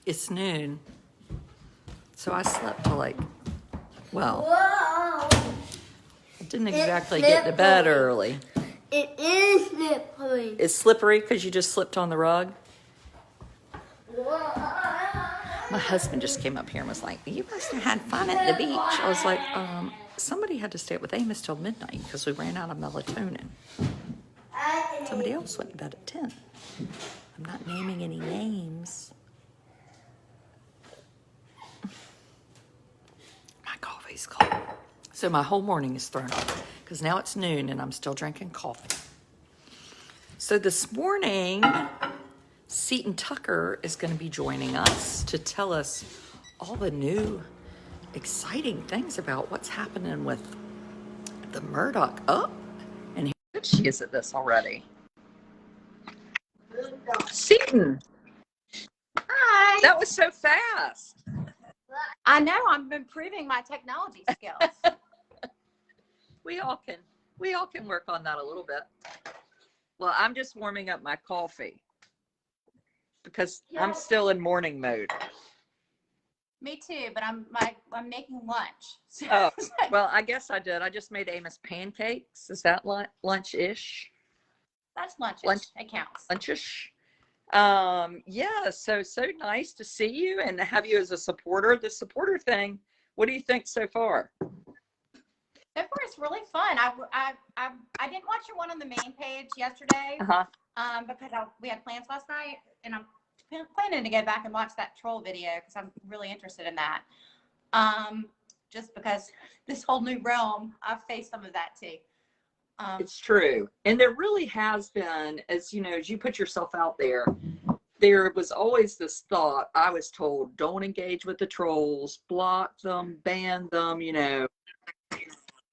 It's noon. So I slept till like, well, Whoa. I didn't exactly get to bed early. It is slippery. It's slippery because you just slipped on the rug. Whoa. My husband just came up here and was like, you must have had fun at the beach. I was like, somebody had to stay up with Amos till midnight because we ran out of melatonin. Somebody else went to bed at 10. I'm not naming any names. My coffee's cold. So my whole morning is thrown off because now it's noon and I'm still drinking coffee. So this morning, Seton Tucker is going to be joining us to tell us all the new exciting things about what's happening with the Murdaugh. Oh, and here she is at this already. Seton. Hi. That was so fast. I know. I'm improving my technology skills. We all can work on that a little bit. Well, I'm just warming up my coffee because I'm still in morning mode. Me too, but I'm making lunch. So Oh, well, I guess I did. I just made Amos pancakes. Is that lunch-ish? That's lunch. It counts. Lunch-ish. Yeah, so nice to see you and have you as a supporter. The supporter thing, what do you think so far? So far, it's really fun. I didn't watch your one on the main page yesterday because we had plans last night, and I'm planning to go back and watch that troll video because I'm really interested in that. Just because this whole new realm, I've faced some of that too. It's true. And there really has been, as you know, as you put yourself out there, there was always this thought, I was told, don't engage with the trolls, block them, ban them, you know,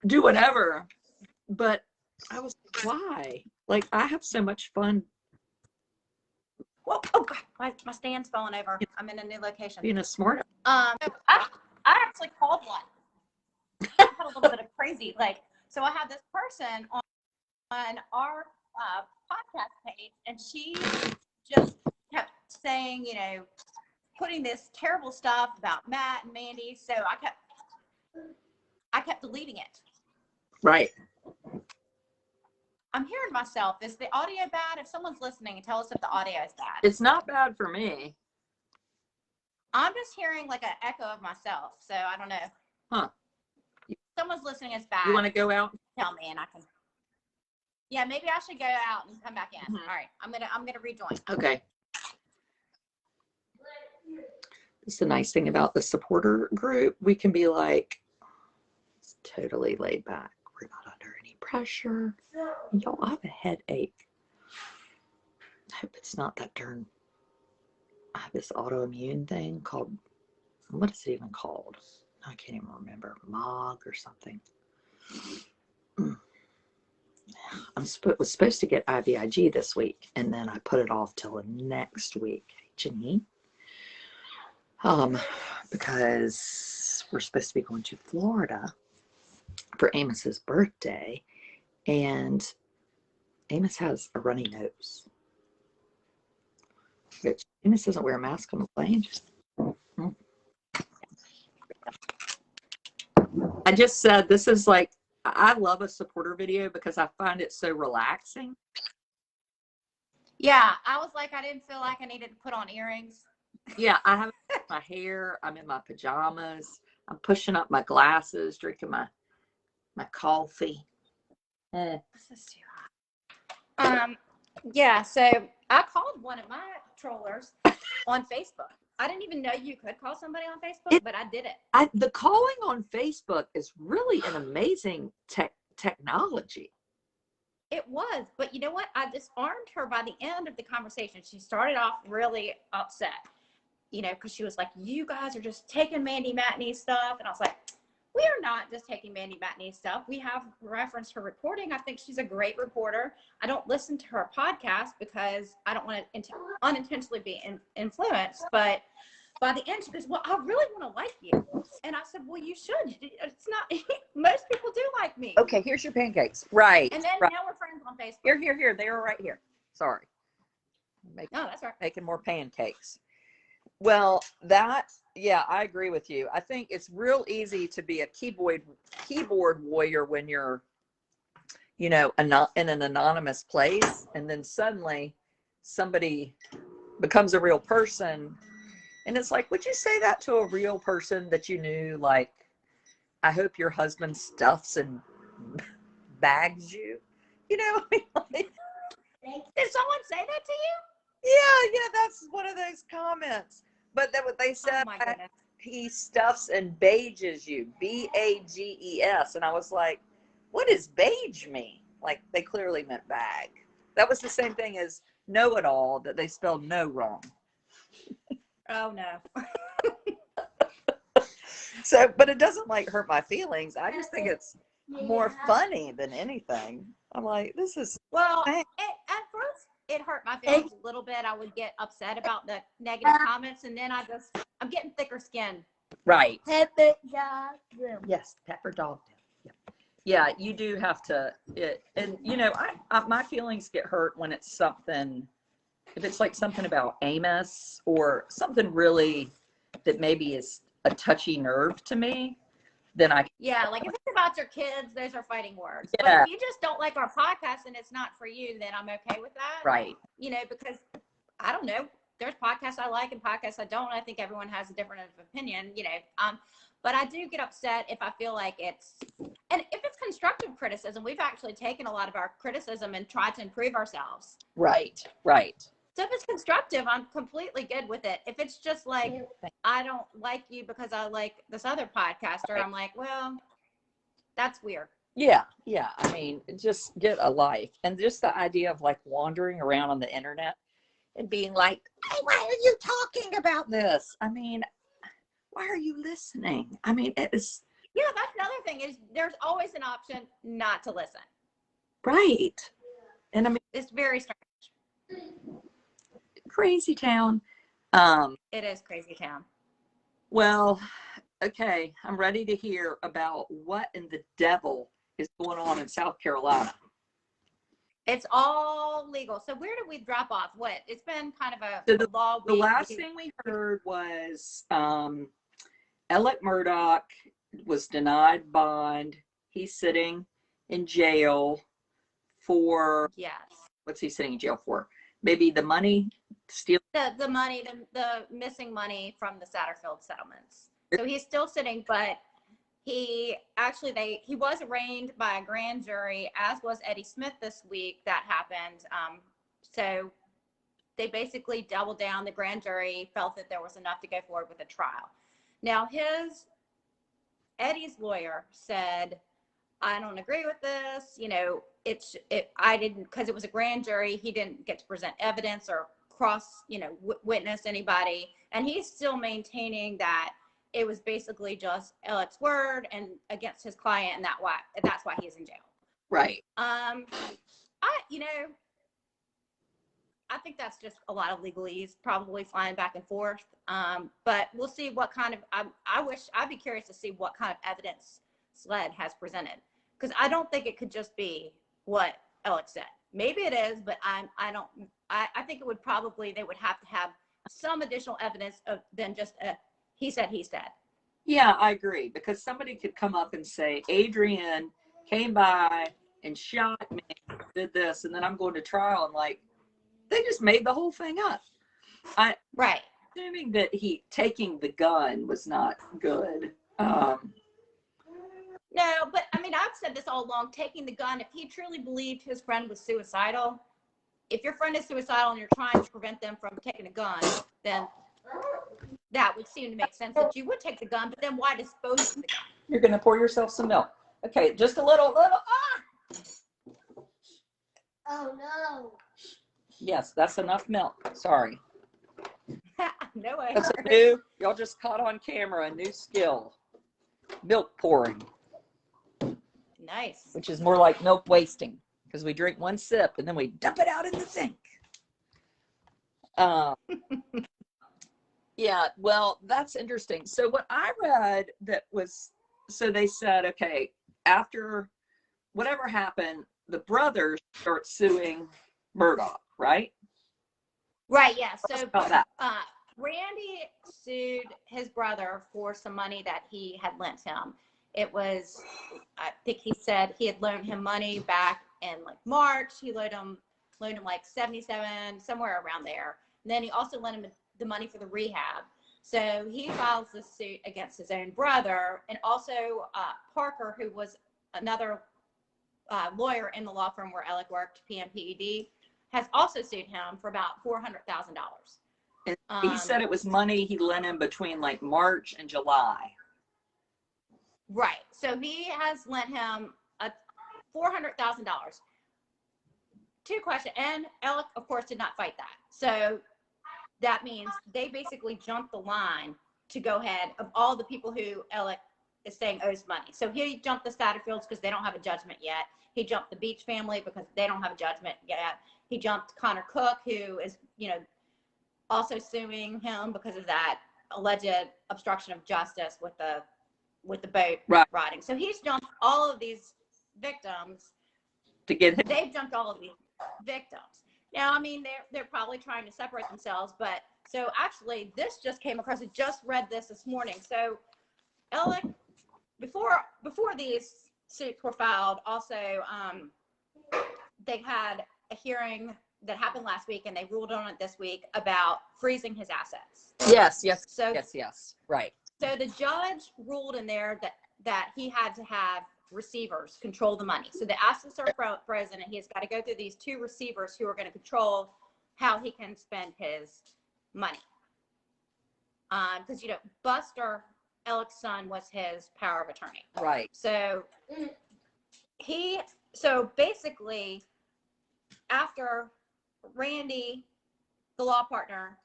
do whatever. But I was like, why? Like, I have so much fun. Whoa, oh God, my stand's falling over. I'm in a new location. Being a smart. I actually called one. I had a little bit of crazy, so I had this person on our podcast page, and she just kept saying, you know, putting this terrible stuff about Matt and Mandy. So I kept deleting it. Right. I'm hearing myself. Is the audio bad? If someone's listening, tell us if the audio is bad. It's not bad for me. I'm just hearing like an echo of myself. So I don't know. Huh. If someone's listening, it's bad. You want to go out? Tell me and I can. Yeah, maybe I should go out and come back in. All right. I'm gonna rejoin. Okay. It's the nice thing about the supporter group. We can be like, it's totally laid back. We're not under any pressure. Y'all, I have a headache. I hope it's not that darn. I have this autoimmune thing called, what is it even called? I can't even remember. MOG or something. Was supposed to get IVIG this week, and then I put it off till next week, Janine. Because we're supposed to be going to Florida for Amos's birthday, and Amos has a runny nose. Which Amos doesn't wear a mask on the plane. I just said this is like, I love a supporter video because I find it so relaxing. Yeah, I was like, I didn't feel like I needed to put on earrings. Yeah, I have my hair. I'm in my pajamas. I'm pushing up my glasses, drinking my coffee. This is too hot. Yeah, so I called one of my trollers on Facebook. I didn't even know you could call somebody on Facebook, but I did it. The calling on Facebook is really an amazing technology. It was, but you know what? I disarmed her by the end of the conversation. She started off really upset, you know, because she was like, you guys are just taking Mandy Matney's stuff. And I was like, we are not just taking Mandy Matney's stuff. We have referenced her reporting. I think she's a great reporter. I don't listen to her podcast because I don't want to unintentionally be influenced. But by the end, she goes, well, I really want to like you. And I said, well, you should. It's not, most people do like me. Okay, here's your pancakes. Right. And then right. Now we're friends on Facebook. Here. They were right here. Sorry. No, that's right. Making more pancakes. Well, yeah, I agree with you. I think it's real easy to be a keyboard warrior when you're, in an anonymous place, and then suddenly somebody becomes a real person, and it's like, would you say that to a real person that you knew? Like, I hope your husband stuffs and bags you. Like, Did someone say that to you? yeah, that's one of those comments. But then what they said, Oh my goodness. he stuffs and bages you, BAGES. And I was like, what does beige mean? Like, they clearly meant bag. That was the same thing as know-it-all, that they spelled no wrong. Oh no. So, but it doesn't like hurt my feelings. I just think it's more funny than anything. I'm like, this is, Well, at first it hurt my feelings a little bit. I would get upset about the negative comments, and then I'm getting thicker skin. right. Pepper dog room. Yes, pepper dog. Yeah, you do have to. And my feelings get hurt when it's something. If it's like something about Amos or something really that maybe is a touchy nerve to me, then I. Yeah, like if it's about your kids, those are fighting words. Yeah. But if you just don't like our podcast and it's not for you, then I'm okay with that. Right. Because I don't know. There's podcasts I like and podcasts I don't. I think everyone has a different opinion, but I do get upset if I feel like and if it's constructive criticism, we've actually taken a lot of our criticism and tried to improve ourselves. Right. So if it's constructive, I'm completely good with it. If it's just like, I don't like you because I like this other podcaster, I'm like, well, that's weird. Yeah. I mean, just get a life. And just the idea of like wandering around on the internet and being like, hey, why are you talking about this? I mean, why are you listening? I mean, it's. Yeah, that's another thing is there's always an option not to listen. Right. And I mean, it's very strange. Crazy town. It is crazy town. Well, okay. I'm ready to hear about what in the devil is going on in South Carolina. It's all legal. So where did we drop off? It's been kind of a law week. The last thing we heard was Alec Murdaugh was denied bond. He's sitting in jail for, yes. What's he sitting in jail for? Maybe the money steal. The money, the missing money from the Satterfield settlements. So he's still sitting, but he was arraigned by a grand jury, as was Eddie Smith this week. That happened. So they basically doubled down. The grand jury felt that there was enough to go forward with a trial. Now Eddie's lawyer said, I don't agree with this. I didn't, because it was a grand jury. He didn't get to present evidence or witness anybody. And he's still maintaining that it was basically just Alec's word and against his client, and that's why he's in jail. Right. I think that's just a lot of legalese, probably flying back and forth. But we'll see what kind of. I'd be curious to see what kind of evidence SLED has presented, because I don't think it could just be what Alec said. Maybe it is, but I don't. I think they would have to have some additional evidence than just a he said. Yeah, I agree, because somebody could come up and say, Adrian came by and shot me, did this, and then I'm going to trial, and like, they just made the whole thing up. Right. Assuming that taking the gun was not good. No, but I mean, I've said this all along, taking the gun, if he truly believed his friend was suicidal, if your friend is suicidal and you're trying to prevent them from taking a gun, then that would seem to make sense that you would take the gun, but then why dispose of the gun? You're going to pour yourself some milk. Okay, just a little. Oh no. Yes, that's enough milk. Sorry. No way. That's y'all just caught on camera a new skill. Milk pouring. Nice. Which is more like milk wasting, because we drink one sip and then we dump it out in the sink. Yeah, well, that's interesting. So what I read they said, okay, after whatever happened, the brothers start suing Murdaugh, right? Right, yeah. So about that. Randy sued his brother for some money that he had lent him. It was, I think he said he had loaned him money back in like March. He loaned him like 77, somewhere around there. And then he also lent him the money for the rehab. So he files this suit against his own brother, and also Parker, who was another lawyer in the law firm where Alec worked, PMPED, has also sued him for about $400,000. And he said it was money he lent him between like March and July. Right. So he has lent him $400,000. Two questions. And Alec, of course, did not fight that. So that means they basically jumped the line to go ahead of all the people who Alec is saying owes money. So he jumped the Satterfields because they don't have a judgment yet. He jumped the Beach family because they don't have a judgment yet. He jumped Connor Cook, who is, also suing him because of that alleged obstruction of justice with the boat riding. So he's jumped all of these victims to get him. They've jumped all of these victims. Now, I mean, they're probably trying to separate themselves, but so actually this just came across. I just read this morning. So Alec, before these suits were filed, also they had a hearing that happened last week, and they ruled on it this week about freezing his assets. Yes. So Yes. Right. So the judge ruled in there that he had to have receivers control the money. So the assets are frozen, and he's got to go through these two receivers who are going to control how he can spend his money. Because Buster, Alec's son, was his power of attorney. Right. So basically, after Randy, the law partner,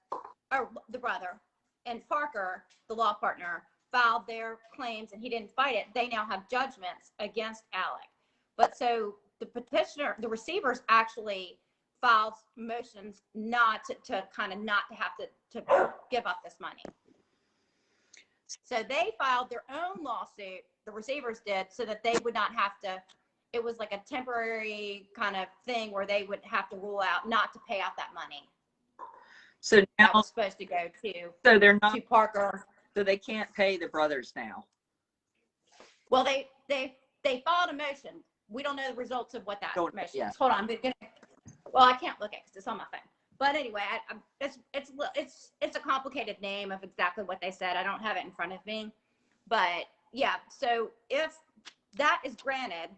or the brother, and Parker, the law partner, filed their claims and he didn't fight it, they now have judgments against Alec. But so the petitioner, the receivers actually filed motions not to have to give up this money. So they filed their own lawsuit, the receivers did, so that they would not have to, it was like a temporary kind of thing where they would have to rule out not to pay out that money. So now that was supposed to go to, so they're not to Parker. So they can't pay the brothers now. Well, they filed a motion. We don't know the results of what that motion is. Hold on, I can't look at it because it's on my phone. But anyway, it's a complicated name of exactly what they said. I don't have it in front of me, but yeah. So if that is granted,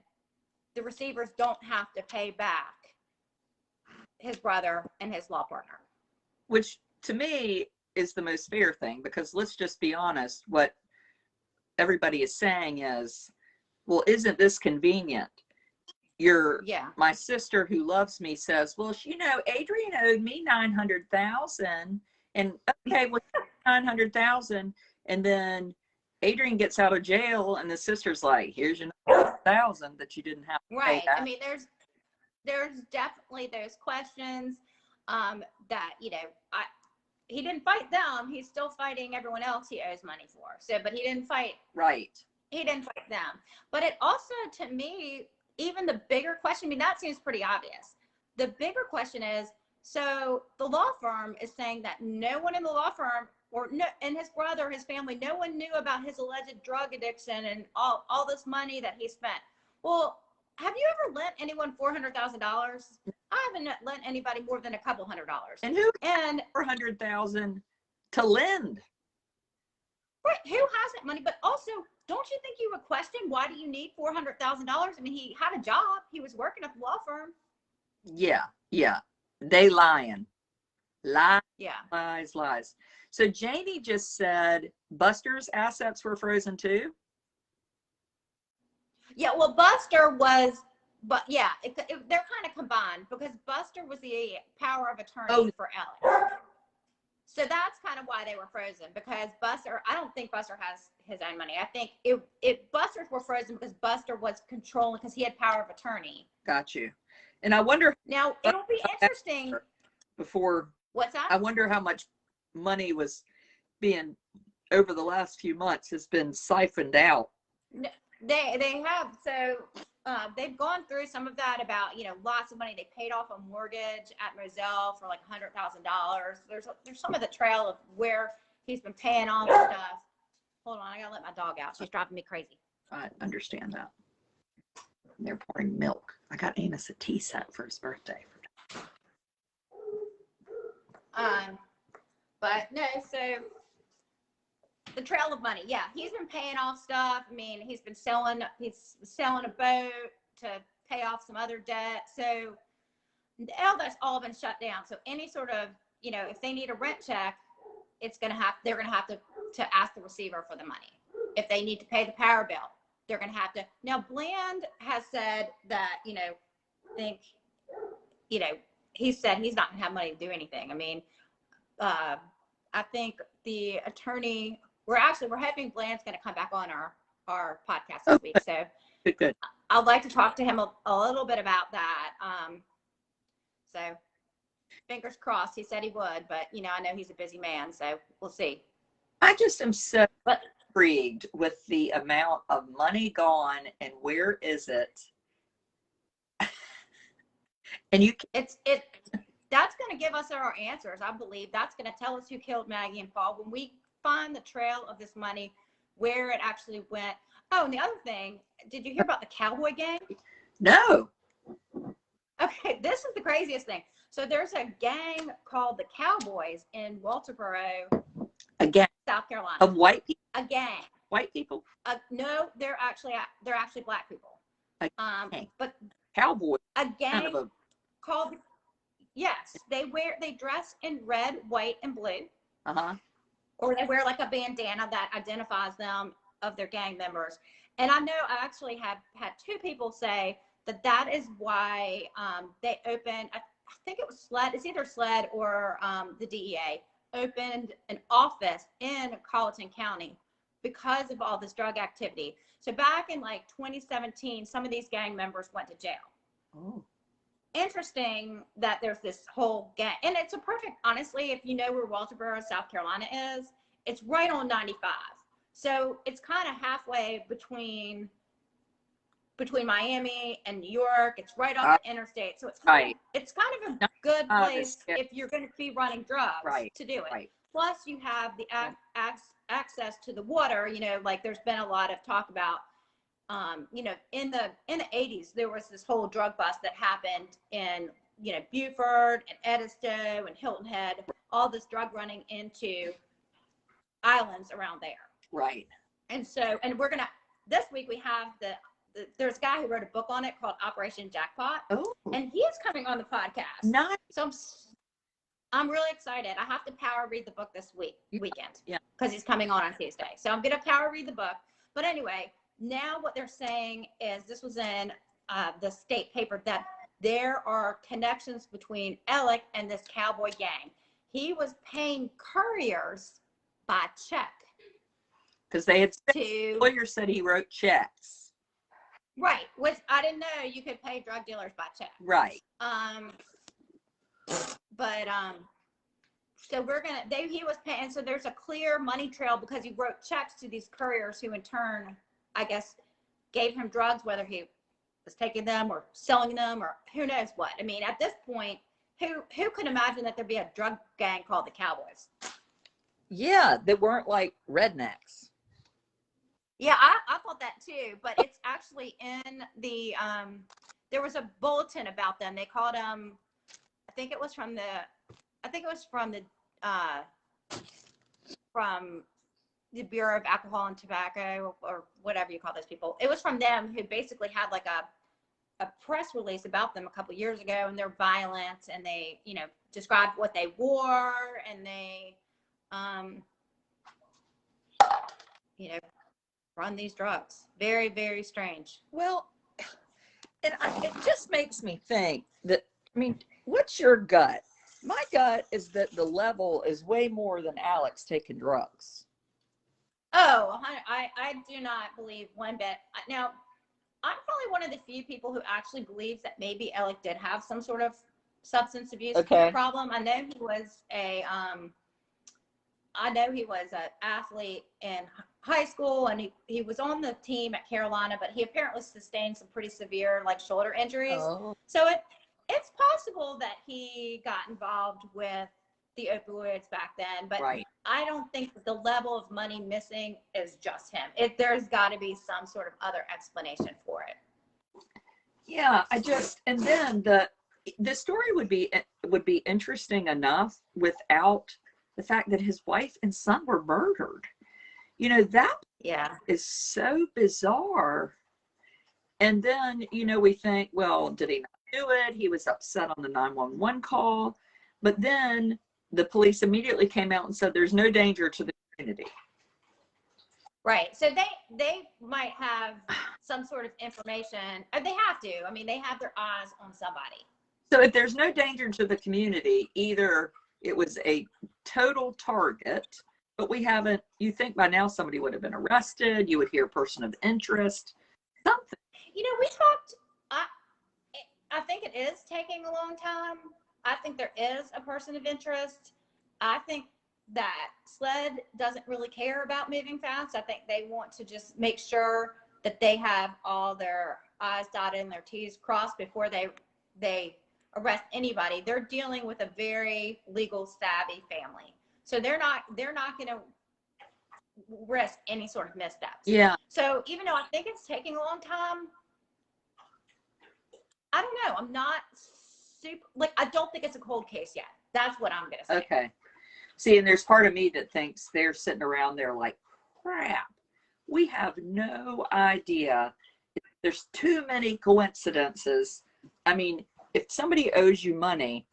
the receivers don't have to pay back his brother and his law partner. Which to me is the most fair thing, because let's just be honest, what everybody is saying is, well, isn't this convenient? My sister who loves me says, well, Adrian owed me $900,000, and okay, well, $900,000, and then Adrian gets out of jail, and the sister's like, here's your $900,000 that you didn't have to pay back. I mean, there's definitely those questions that he didn't fight them. He's still fighting everyone else he owes money for. So, but he didn't fight. Right. He didn't fight them. But it also, to me, even the bigger question, I mean, that seems pretty obvious. The bigger question is, so the law firm is saying that no one in the law firm and his brother, his family, no one knew about his alleged drug addiction and all this money that he spent. Well, have you ever lent anyone $400,000? I haven't lent anybody more than a couple $100. And who $400,000 to lend? Right, who has that money? But also, don't you think you would question, why do you need $400,000? I mean, he had a job. He was working at the law firm. Yeah. They lying. Lies, yeah. Lies. So Janie just said Buster's assets were frozen too? Yeah, well, Buster was, but yeah, they're kind of combined, because Buster was the power of attorney for Alec. So that's kind of why they were frozen, because Buster, I don't think Buster has his own money. I think Buster's were frozen because Buster was controlling, because he had power of attorney. Got you. And I wonder. Now, it'll be interesting. What's that? I wonder how much money was being, over the last few months, has been siphoned out. They have. So they've gone through some of that about, lots of money. They paid off a mortgage at Moselle for like $100,000. There's some of the trail of where he's been paying off stuff. Hold on, I gotta let my dog out. She's driving me crazy. I understand that. They're pouring milk. I got Amos a tea set for his birthday. But no, so the trail of money. Yeah, he's been paying off stuff. I mean, he's selling a boat to pay off some other debt. So all that's all been shut down. So any sort of, if they need a rent check, they're gonna have to ask the receiver for the money. If they need to pay the power bill, they're gonna have to. Now, Bland has said that, he said he's not gonna have money to do anything. I mean, I think the attorney, we're hoping Bland's going to come back on our podcast this week. So Good. I'd like to talk to him a little bit about that. So fingers crossed. He said he would, but I know he's a busy man, so we'll see. I just am so intrigued with the amount of money gone and where is it? And that's going to give us our answers. I believe that's going to tell us who killed Maggie and Paul when we find the trail of this money, where it actually went. Oh, and the other thing, did you hear about the cowboy gang? No. Okay, this is the craziest thing. So there's a gang called the Cowboys in Walterboro, Again, South Carolina. of white people. A gang. White people. No, they're actually black people. But Cowboy. a gang Kind of a called. Yes, they dress in red, white, and blue. Or they wear like a bandana that identifies them of their gang members. And I know I actually have had two people say that is why they opened, I think it was SLED, it's either SLED or the DEA, opened an office in Colleton County because of all this drug activity. So back in like 2017, some of these gang members went to jail. Oh. Interesting that there's this whole gang, and it's a perfect, honestly, if you know where Walterboro, South Carolina is, it's right on 95. So it's kind of halfway between Miami and New York. It's right off the interstate. So it's kind of a good place if you're going to be running drugs to do it. Right. Plus you have the access to the water, like there's been a lot of talk about, in the 80s, there was this whole drug bust that happened in, Beaufort and Edisto and Hilton Head, all this drug running into islands around there. Right. And so, and this week we have there's a guy who wrote a book on it called Operation Jackpot. Oh. And he is coming on the podcast. Nice. So I'm really excited. I have to power read the book this weekend. Yeah. Because he's coming on Tuesday. So I'm going to power read the book. But anyway, now what they're saying is, this was in the state paper, that there are connections between Alec and this cowboy gang. He was paying couriers by check. Because the lawyer said he wrote checks. Right, which I didn't know you could pay drug dealers by check. Right. So he was paying, so there's a clear money trail because he wrote checks to these couriers who in turn, I guess, gave him drugs, whether he was taking them or selling them or who knows what. I mean, at this point, who could imagine that there'd be a drug gang called the Cowboys? Yeah, they weren't like rednecks. Yeah, I thought that too, but it's actually in the, there was a bulletin about them. They called them, I think it was from the Bureau of Alcohol and Tobacco, or whatever you call those people. It was from them, who basically had like a press release about them a couple of years ago, and their violence, and they, described what they wore, and they, run these drugs. Very, very strange. Well, and it just makes me think that, what's your gut? My gut is that the level is way more than Alex taking drugs. Oh, I do not believe one bit. Now, I'm probably one of the few people who actually believes that maybe Alec did have some sort of substance abuse problem. I know he was I know he was an athlete in high school, and he was on the team at Carolina, but he apparently sustained some pretty severe like shoulder injuries. Oh. So it's possible that he got involved with the opioids back then, but Right. I don't think that the level of money missing is just him. There's got to be some sort of other explanation for it. Yeah, and then the story would be interesting enough without the fact that his wife and son were murdered. You know, that is so bizarre. And then, you know, we think, well, did he not do it? He was upset on the 911 call. But then the police immediately came out and said there's no danger to the community. Right. So they might have some sort of information. They have to. I mean, they have their eyes on somebody. So if there's no danger to the community, either it was a total target, but we haven't, you think by now somebody would have been arrested, you would hear person of interest, something. You know, we talked, I think it is taking a long time. I think there is a person of interest. I think that SLED doesn't really care about moving fast. I think they want to just make sure that they have all their I's dotted and their T's crossed before they arrest anybody. They're dealing with a very legal savvy family. So they're not going to risk any sort of missteps. Yeah. So even though I think it's taking a long time, I don't know. I'm not super, like, I don't think it's a cold case yet. That's what I'm going to say. Okay. See, and there's part of me that thinks they're sitting around there like, crap, we have no idea. There's too many coincidences. I mean, if somebody owes you money,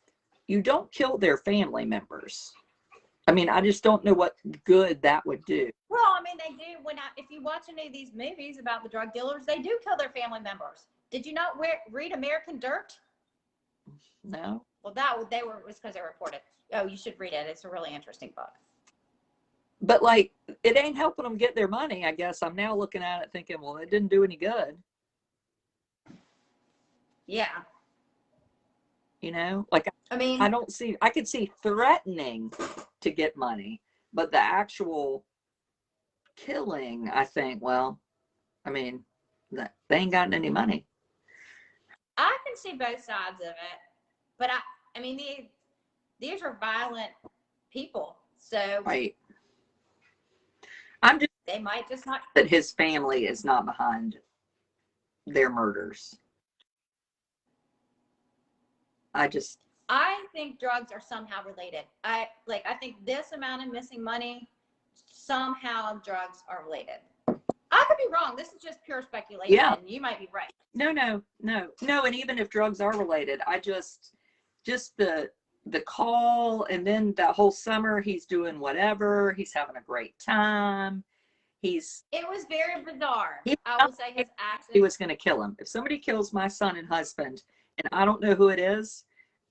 you don't kill their family members. I mean, I just don't know what good that would do. Well, I mean, they do. If you watch any of these movies about the drug dealers, they do kill their family members. Did you not read American Dirt? No. Well, it was because they reported. Oh, you should read it. It's a really interesting book. But like, it ain't helping them get their money, I guess. I'm now looking at it thinking, well, it didn't do any good. Yeah. You know, like, I mean, I could see threatening to get money, but the actual killing, I think, well, I mean, they ain't gotten any money. I can see both sides of it, but I mean, these are violent people, so Right. they might just not. That his family is not behind their murders. I think drugs are somehow related. I think this amount of missing money, somehow drugs are related. I could be wrong. This is just pure speculation. Yeah. You might be right. No. And even if drugs are related, I just the call, and then that whole summer he's doing whatever. He's having a great time. It was very bizarre. I will say his actions. He was going to kill him. If somebody kills my son and husband, and I don't know who it is,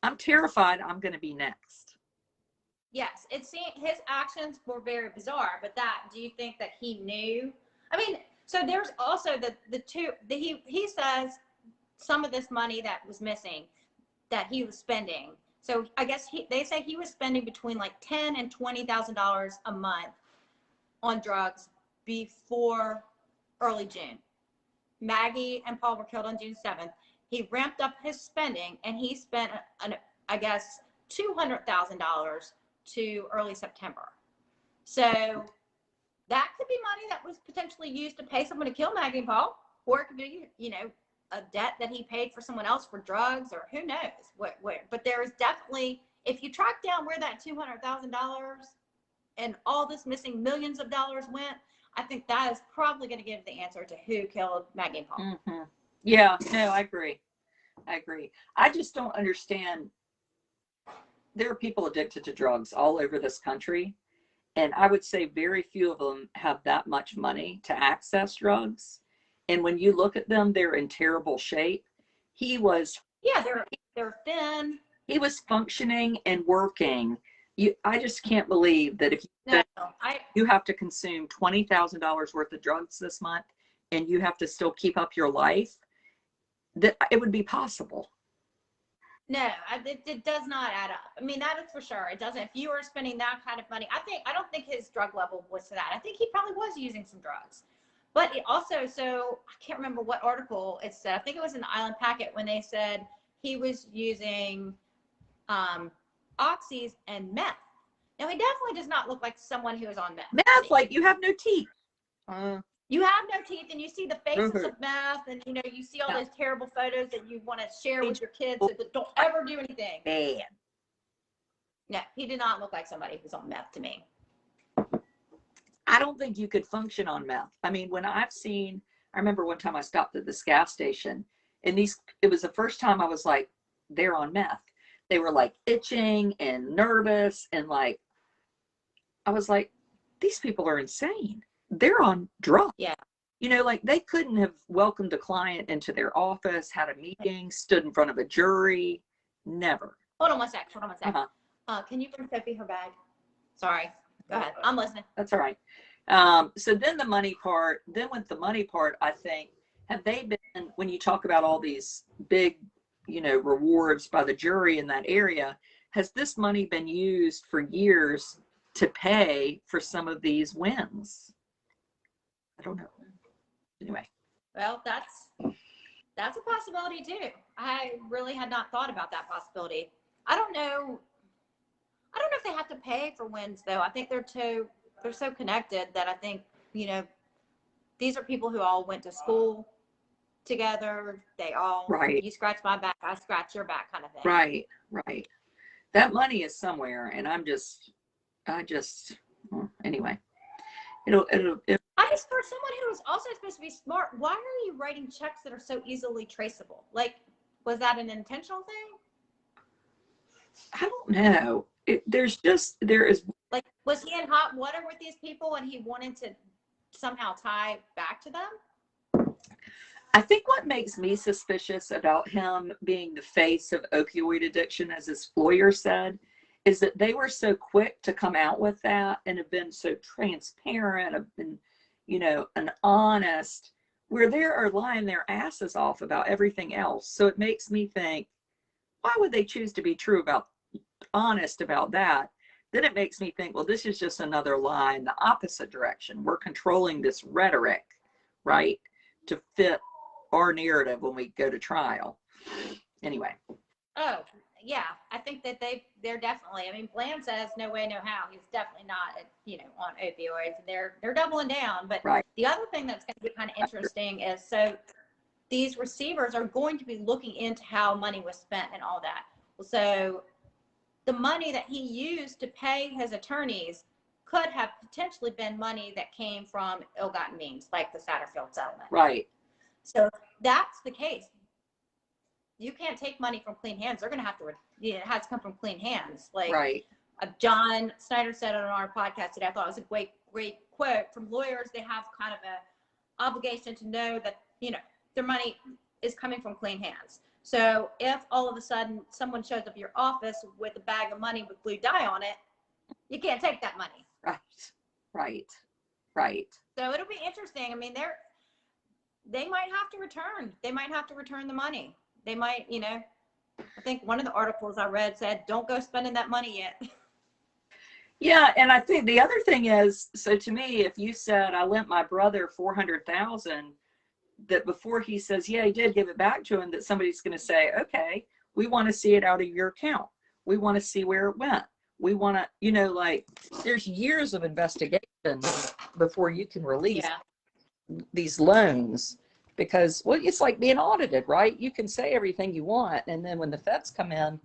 I'm terrified I'm going to be next. Yes, his actions were very bizarre, but do you think that he knew? I mean, so there's also he says some of this money that was missing that he was spending. So I guess they say he was spending between like $10,000 and $20,000 a month on drugs before early June. Maggie and Paul were killed on June 7th. He ramped up his spending, and he spent, I guess, $200,000 to early September. So that could be money that was potentially used to pay someone to kill Maggie and Paul, or it could be, a debt that he paid for someone else for drugs, or who knows where. But there is definitely, if you track down where that $200,000 and all this missing millions of dollars went, I think that is probably going to give the answer to who killed Maggie and Paul. Mm-hmm. Yeah, no, I agree. I just don't understand. There are people addicted to drugs all over this country, and I would say very few of them have that much money to access drugs. And when you look at them, they're in terrible shape. They're thin. He was functioning and working. I just can't believe that if you have to consume $20,000 worth of drugs this month, and you have to still keep up your life, that it would be possible. No, it does not add up. I mean, that is for sure. It doesn't. If you are spending that kind of money, I don't think his drug level was to that. I think he probably was using some drugs. But it also, so I can't remember what article it said. I think it was in the Island Packet when they said he was using oxys and meth. Now, he definitely does not look like someone who is on meth. Meth, like you have no teeth. You have no teeth, and you see the faces of meth, and you see all those terrible photos that you want to share with your kids that don't ever do anything. Man. No, he did not look like somebody who's on meth to me. I don't think you could function on meth. I mean, I remember one time I stopped at this gas station, and it was the first time I was like, they're on meth. They were like itching and nervous, and like, I was like, these people are insane. They're on drugs. Yeah. Like they couldn't have welcomed a client into their office, had a meeting, stood in front of a jury. Never. Hold on one sec. Can you bring Sophie her bag? Sorry. Go ahead. I'm listening. That's all right. So then with the money part, I think, have they been, when you talk about all these big, rewards by the jury in that area, has this money been used for years to pay for some of these wins? I don't know. Anyway. Well, that's a possibility too. I really had not thought about that possibility. I don't know if they have to pay for wins though. I think they're so connected that I think, these are people who all went to school together. They all, right. You scratch my back, I scratch your back kind of thing. Right. That money is somewhere, and anyway. I just, for someone who is also supposed to be smart, why are you writing checks that are so easily traceable? Like, was that an intentional thing? I don't know. There is like, was he in hot water with these people and he wanted to somehow tie back to them? I think what makes me suspicious about him being the face of opioid addiction, as his lawyer said, is that they were so quick to come out with that and have been so transparent, have been, and honest, where they are lying their asses off about everything else. So it makes me think, why would they choose to be honest about that? Then it makes me think, well, this is just another lie in the opposite direction. We're controlling this rhetoric, right, to fit our narrative when we go to trial. Anyway. Oh, yeah. I think that they're definitely, I mean, Bland says no way, no how. He's definitely not, on opioids. They're doubling down. But right. The other thing that's going to be kind of interesting is, so these receivers are going to be looking into how money was spent and all that. So the money that he used to pay his attorneys could have potentially been money that came from ill-gotten means, like the Satterfield settlement. Right. So if that's the case, you can't take money from clean hands. They're going to have to, it has to come from clean hands. Like right. John Snyder said on our podcast today, I thought it was a great quote from lawyers. They have kind of a obligation to know that, their money is coming from clean hands. So if all of a sudden someone shows up at your office with a bag of money with blue dye on it, you can't take that money. Right. So it'll be interesting. I mean, they might have to return. They might have to return the money. They might, I think one of the articles I read said, don't go spending that money yet. Yeah. And I think the other thing is, so to me, if you said I lent my brother $400,000, that before he says, yeah, he did give it back to him, that somebody's going to say, okay, we want to see it out of your account. We want to see where it went. We want to, like, there's years of investigation before you can release these loans, because, well, it's like being audited, right? You can say everything you want, and then when the feds come in,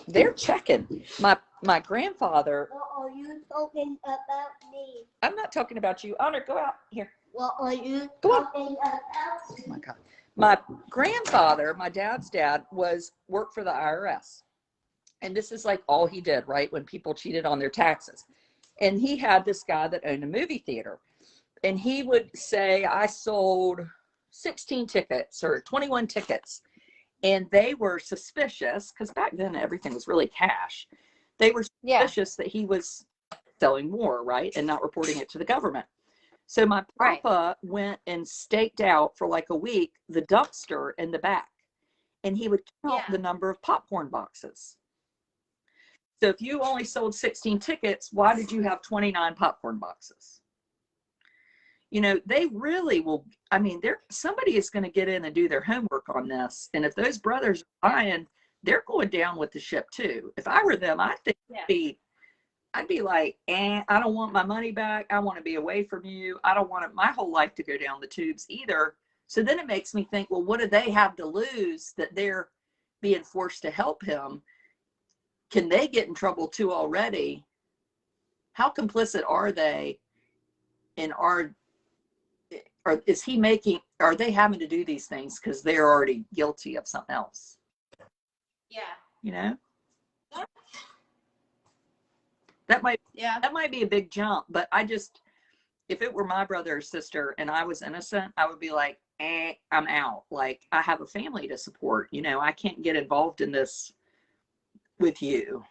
they're checking. My grandfather. What are you talking about me? I'm not talking about you. Honor, go out here. What are you talking about? Oh my God. My grandfather, my dad's dad, worked for the IRS. And this is like all he did, right? When people cheated on their taxes. And he had this guy that owned a movie theater. And he would say, I sold 16 tickets or 21 tickets. And they were suspicious, because back then everything was really cash. They were suspicious that he was selling more, right? And not reporting it to the government. So my papa went and staked out for like a week the dumpster in the back. and he would count Yeah. the number of popcorn boxes. So if you only sold 16 tickets, why did you have 29 popcorn boxes? You know, they really will. I mean, somebody is going to get in and do their homework on this. And if those brothers are buying, they're going down with the ship too. If I were them, I think I'd be like, I don't want my money back. I want to be away from you. I don't want my whole life to go down the tubes either. So then it makes me think, well, what do they have to lose that they're being forced to help him? Can they get in trouble too already? How complicit are they in are they having to do these things because they're already guilty of something else? Yeah. You know? That might be a big jump, but if it were my brother or sister and I was innocent, I would be like, I'm out. Like, I have a family to support. You know, I can't get involved in this with you.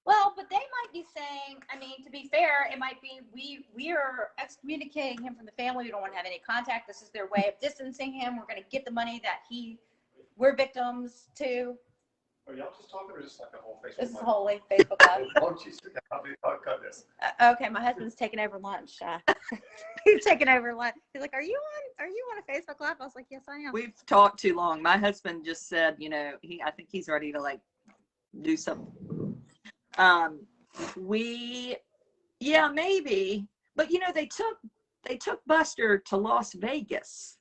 Well, but they might be saying, I mean, to be fair, it might be we are excommunicating him from the family. We don't want to have any contact. This is their way of distancing him. We're going to get the money that we're victims to. Are y'all just talking or just like a whole Facebook? This is a whole Facebook Live. I'll cut this. Okay, my husband's taking over lunch. He's taking over lunch. He's like, "Are you on a Facebook Live?" I was like, "Yes, I am." We've talked too long. My husband just said, you know, I think he's ready to like do something. Yeah, maybe, but you know, they took Buster to Las Vegas.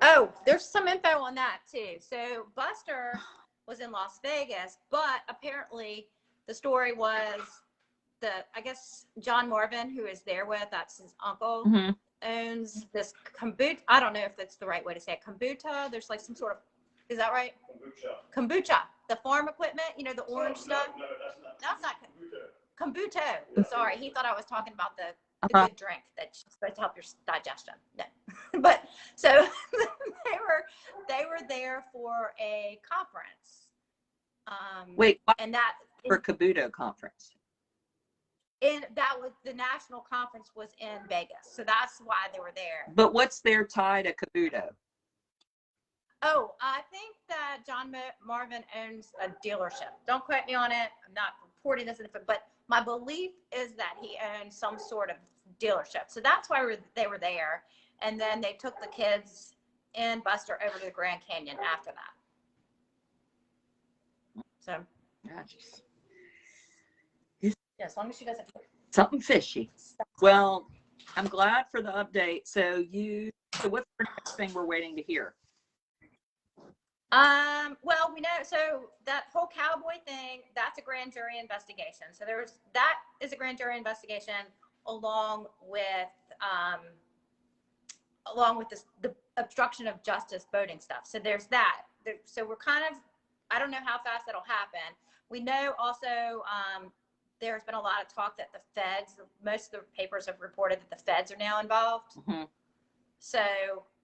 Oh, there's some info on that too. So Buster was in Las Vegas, but apparently the story was I guess John Marvin, who is there with, that's his uncle, owns this kombucha. I don't know if that's the right way to say it. Kombucha. There's like some sort of, is that right? Kombucha. The farm equipment, you know, the orange stuff. No, That's not kombucha. Sorry, he thought I was talking about the good drink that's supposed to help your digestion. No. But so they were there for a conference. Wait, and that for Kabuto conference. And that was the national conference was in Vegas, so that's why they were there. But what's their tie to Kabuto? Oh, I think that John Marvin owns a dealership. Don't quote me on it. I'm not reporting this, but my belief is that he owns some sort of dealership. So that's why they were there. And then they took the kids and Buster over to the Grand Canyon after that. So, yeah, as long as she doesn't. Something fishy. Well, I'm glad for the update. So what's the next thing we're waiting to hear? Well, we know, so that whole cowboy thing, that's a grand jury investigation. So that is a grand jury investigation along with the obstruction of justice voting stuff. So there's that. So we're kind of, I don't know how fast that'll happen. We know also, there's been a lot of talk that the feds, most of the papers have reported that the feds are now involved. Mm-hmm. So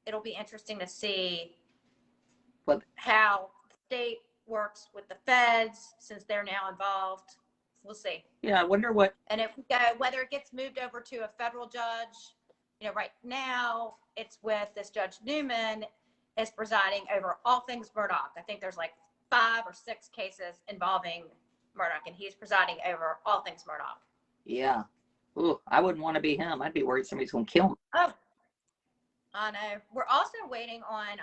it'll be interesting to see how the state works with the feds since they're now involved. We'll see. Yeah, I wonder what. And if we go, whether it gets moved over to a federal judge, you know, right now it's with this Judge Newman is presiding over all things Murdaugh. I think there's like 5 or 6 cases involving Murdaugh, and he's presiding over all things Murdaugh. Yeah. Ooh, I wouldn't want to be him. I'd be worried somebody's going to kill me. Oh, I know. We're also waiting on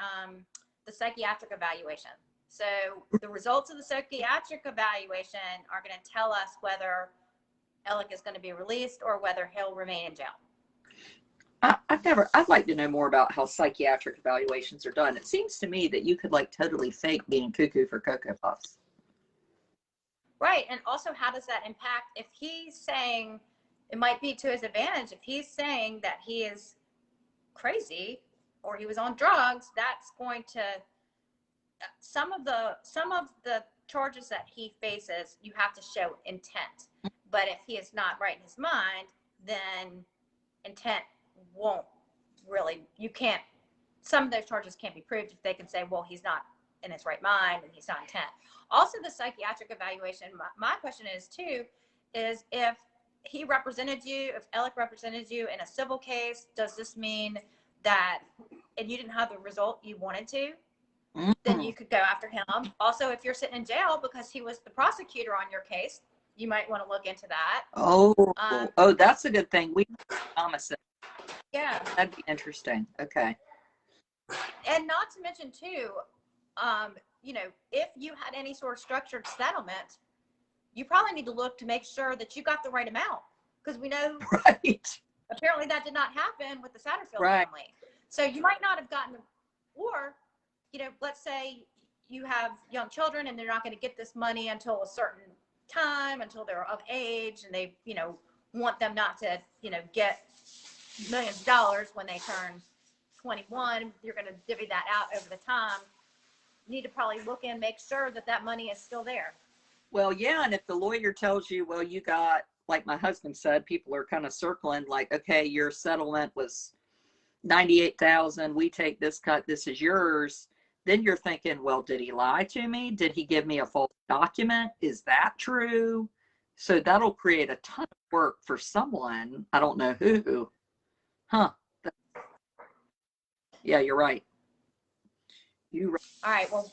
the psychiatric evaluation. So the results of the psychiatric evaluation are going to tell us whether Alec is going to be released or whether he'll remain in jail. I'd like to know more about how psychiatric evaluations are done. It seems to me that you could like totally fake being cuckoo for Cocoa Puffs. Right. And also, how does that impact if he's saying it might be to his advantage? If he's saying that he is crazy or he was on drugs, that's going to some of the charges that he faces, you have to show intent. But if he is not right in his mind, then intent won't really, some of those charges can't be proved if they can say, well, he's not in his right mind and he's not intent. Also, the psychiatric evaluation, my question is too, is if he represented you, if Alec represented you in a civil case, does this mean that, and you didn't have the result you wanted to, then you could go after him. Also, if you're sitting in jail because he was the prosecutor on your case, you might want to look into that. Oh, that's a good thing. We homicide. Yeah. That'd be interesting. Okay. And not to mention too, you know, if you had any sort of structured settlement, you probably need to look to make sure that you got the right amount, because we know Right. apparently that did not happen with the Satterfield Right. family. So you might not have gotten, or, you know, let's say you have young children and they're not going to get this money until a certain time, until they're of age, and they, you know, want them not to, you know, get millions of dollars when they turn 21. You're going to divvy that out over the time. You need to probably look and make sure that that money is still there. Well, yeah, and if the lawyer tells you, well, you got, like my husband said, people are kind of circling, like, okay, your settlement was 98,000. We take this cut. This is yours. Then you're thinking, well, did he lie to me? Did he give me a false document? Is that true? So that'll create a ton of work for someone. I don't know who. Huh. Yeah, you're right. All right. Well,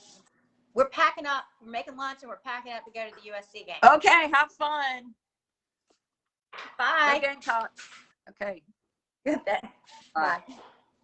we're packing up. We're making lunch and we're packing up to go to the USC game. Okay, have fun. Bye. Go Gamecocks. Okay. Bye. Bye.